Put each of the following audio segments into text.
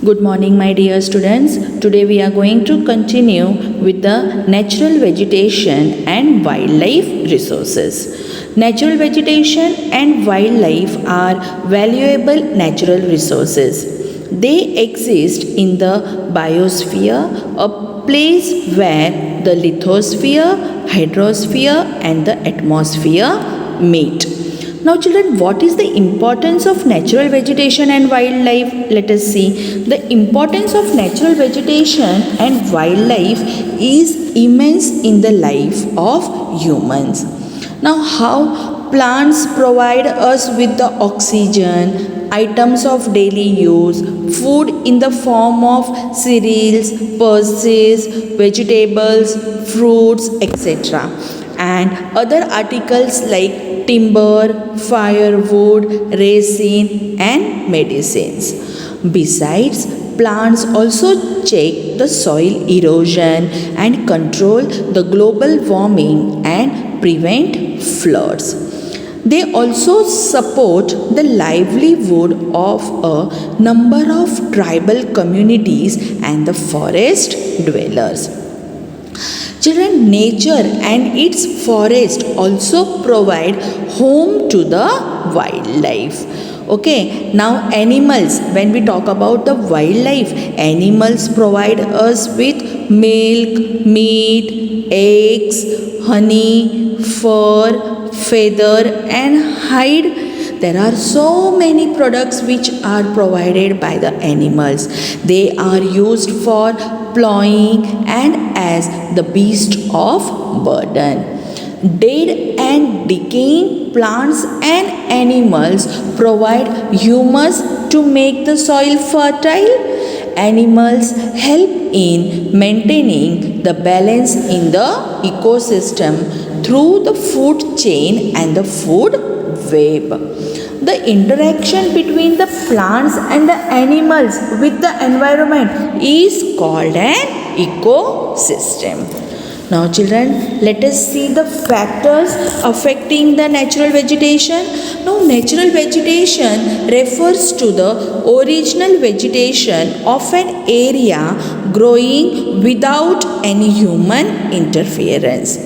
Good morning, my dear students. Today we are going to continue with the natural vegetation and wildlife resources. Natural vegetation and wildlife are valuable natural resources. They exist in the biosphere, a place where the lithosphere, hydrosphere, and the atmosphere meet. Now, children, what is the importance of natural vegetation and wildlife? Let us see. The importance of natural vegetation and wildlife is immense in the life of humans. Now, how plants provide us with the oxygen, items of daily use, food in the form of cereals, pulses, vegetables, fruits, etc., and other articles like timber, firewood, resin, and medicines. Besides, plants also check the soil erosion and control the global warming and prevent floods. They also support the livelihood of a number of tribal communities and the forest dwellers. Children, nature and its forest also provide home to the wildlife. Okay, now animals, when we talk about the wildlife, animals provide us with milk, meat, eggs, honey, fur, feather, and hide. There are so many products which are provided by the animals. They are used for plowing and as the beast of burden. Dead and decaying plants and animals provide humus to make the soil fertile. Animals help in maintaining the balance in the ecosystem through the food chain and the food web. The interaction between the plants and the animals with the environment is called an ecosystem. Now, children, let us see the factors affecting the natural vegetation. Now, natural vegetation refers to the original vegetation of an area growing without any human interference.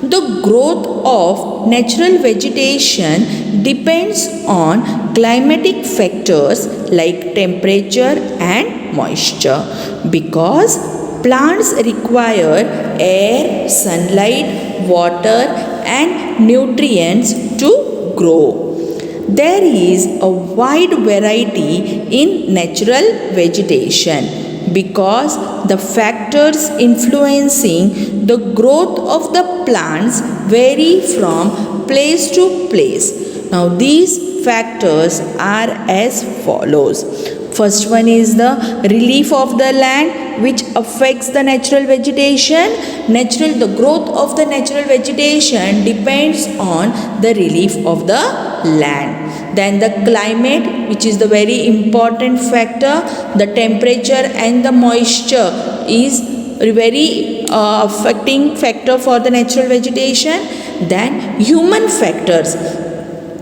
The growth of natural vegetation depends on climatic factors like temperature and moisture because plants require air, sunlight, water, and nutrients to grow. There is a wide variety in natural vegetation because the factors influencing the growth of the plants vary from place to place. Now, these factors are as follows. First one is the relief of the land, which affects the natural vegetation. The growth of the natural vegetation depends on the relief of the land. Then the climate, which is the very important factor. The temperature and the moisture is very affecting factor for the natural vegetation. Then human factors,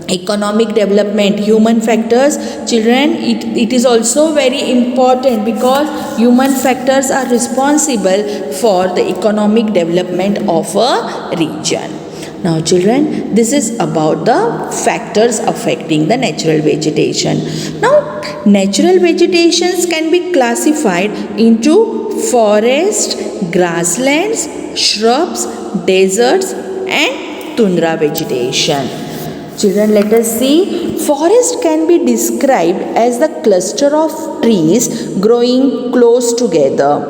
economic development, human factors. Children, it is also very important because human factors are responsible for the economic development of a region. Now, children, this is about the factors affecting the natural vegetation. Now, natural vegetations can be classified into forest, grasslands, shrubs, deserts, and tundra vegetation. Children, let us see. Forest can be described as the cluster of trees growing close together.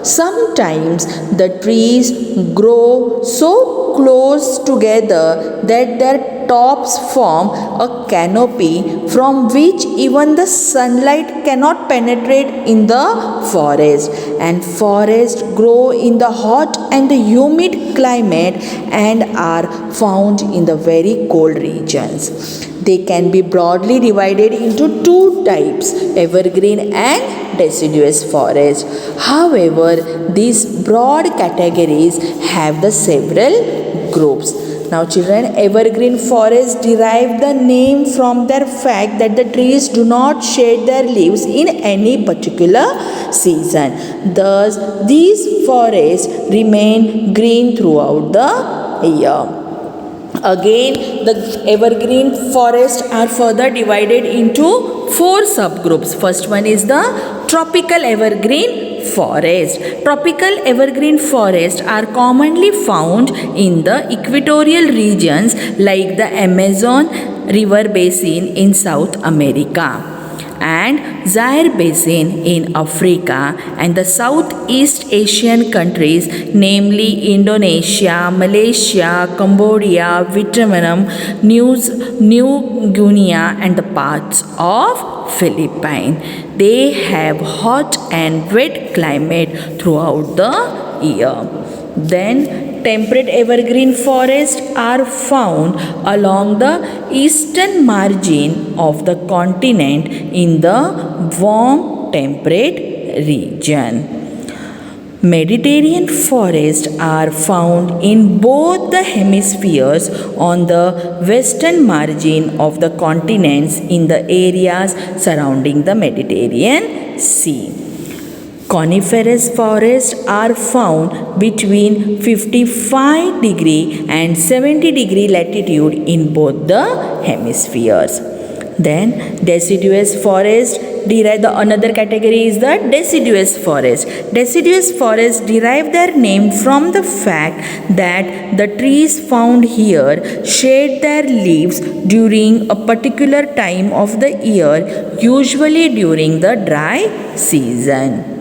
Sometimes the trees grow so close together that their tops form a canopy from which even the sunlight cannot penetrate in the forest. And forests grow in the hot and the humid climate and are found in the very cold regions. They can be broadly divided into two types, evergreen and deciduous forest. However, these broad categories have the several groups. Now children, evergreen forests derive the name from their fact that the trees do not shed their leaves in any particular season. Thus, these forests remain green throughout the year. Again, the evergreen forests are further divided into 4 subgroups. First one is the tropical evergreen forest. Tropical evergreen forests are commonly found in the equatorial regions like the Amazon River basin in South America and Zaire Basin in Africa and the Southeast Asian countries, namely Indonesia, Malaysia, Cambodia, Vietnam, New Guinea and the parts of Philippines. They have hot and wet climate throughout the year. Then temperate evergreen forests are found along the eastern margin of the continent in the warm temperate region. Mediterranean forests are found in both the hemispheres on the western margin of the continents in the areas surrounding the Mediterranean Sea. Coniferous forests are found between 55 degree and 70 degree latitude in both the hemispheres. Then deciduous forest another category is the deciduous forest. Deciduous forests derive their name from the fact that the trees found here shed their leaves during a particular time of the year, usually during the dry season.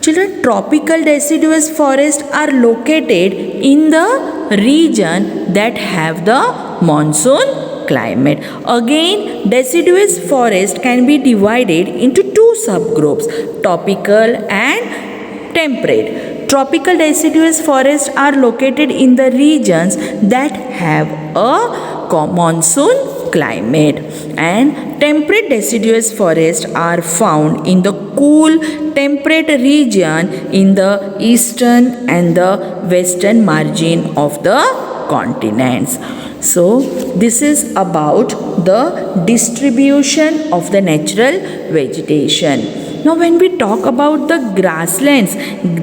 Children, tropical deciduous forests are located in the region that have the monsoon climate. Again, deciduous forest can be divided into 2 subgroups, tropical and temperate. Tropical deciduous forests are located in the regions that have a monsoon climate, and temperate deciduous forests are found in the cool temperate region in the eastern and the western margin of the continents. So this is about the distribution of the natural vegetation. Now when we talk about the grasslands,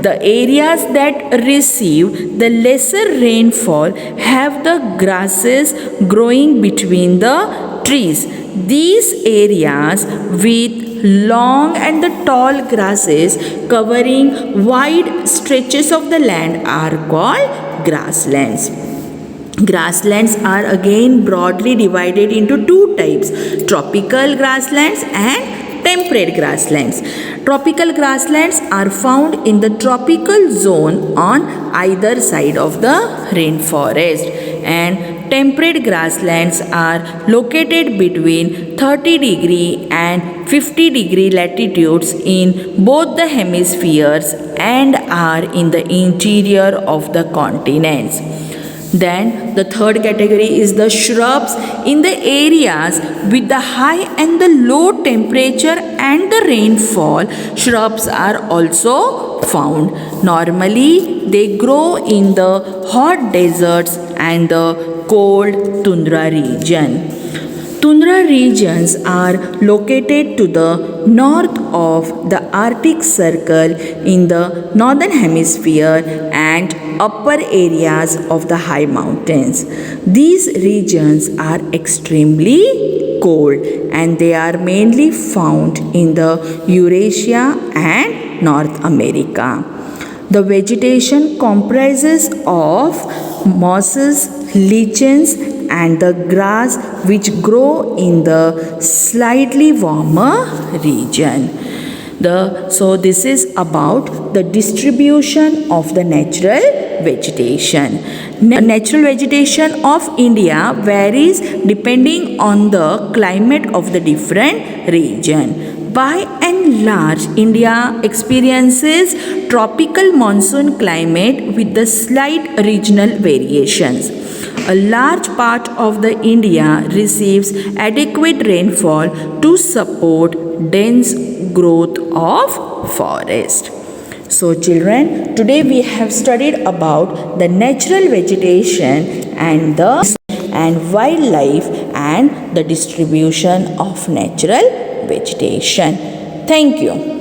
the areas that receive the lesser rainfall have the grasses growing between the trees. These areas with long and the tall grasses covering wide stretches of the land are called grasslands. Grasslands are again broadly divided into 2 types, tropical grasslands and temperate grasslands. Tropical grasslands are found in the tropical zone on either side of the rainforest, and temperate grasslands are located between 30 degree and 50 degree latitudes in both the hemispheres and are in the interior of the continents. Then the third category is the shrubs. In the areas with the high and the low temperature and the rainfall, shrubs are also found. Normally they grow in the hot deserts and the cold tundra region. Tundra regions are located to the north of the Arctic Circle in the northern hemisphere and upper areas of the high mountains. These regions are extremely cold and they are mainly found in the Eurasia and North America. The vegetation comprises of mosses, lichens and the grass which grow in the slightly warmer region. So this is about the distribution of the natural vegetation. Natural vegetation of India varies depending on the climate of the different region. By and large, India experiences tropical monsoon climate with the slight regional variations. A large part of the India receives adequate rainfall to support dense growth of forest. So children, today we have studied about the natural vegetation and wildlife and the distribution of natural vegetation. Thank you.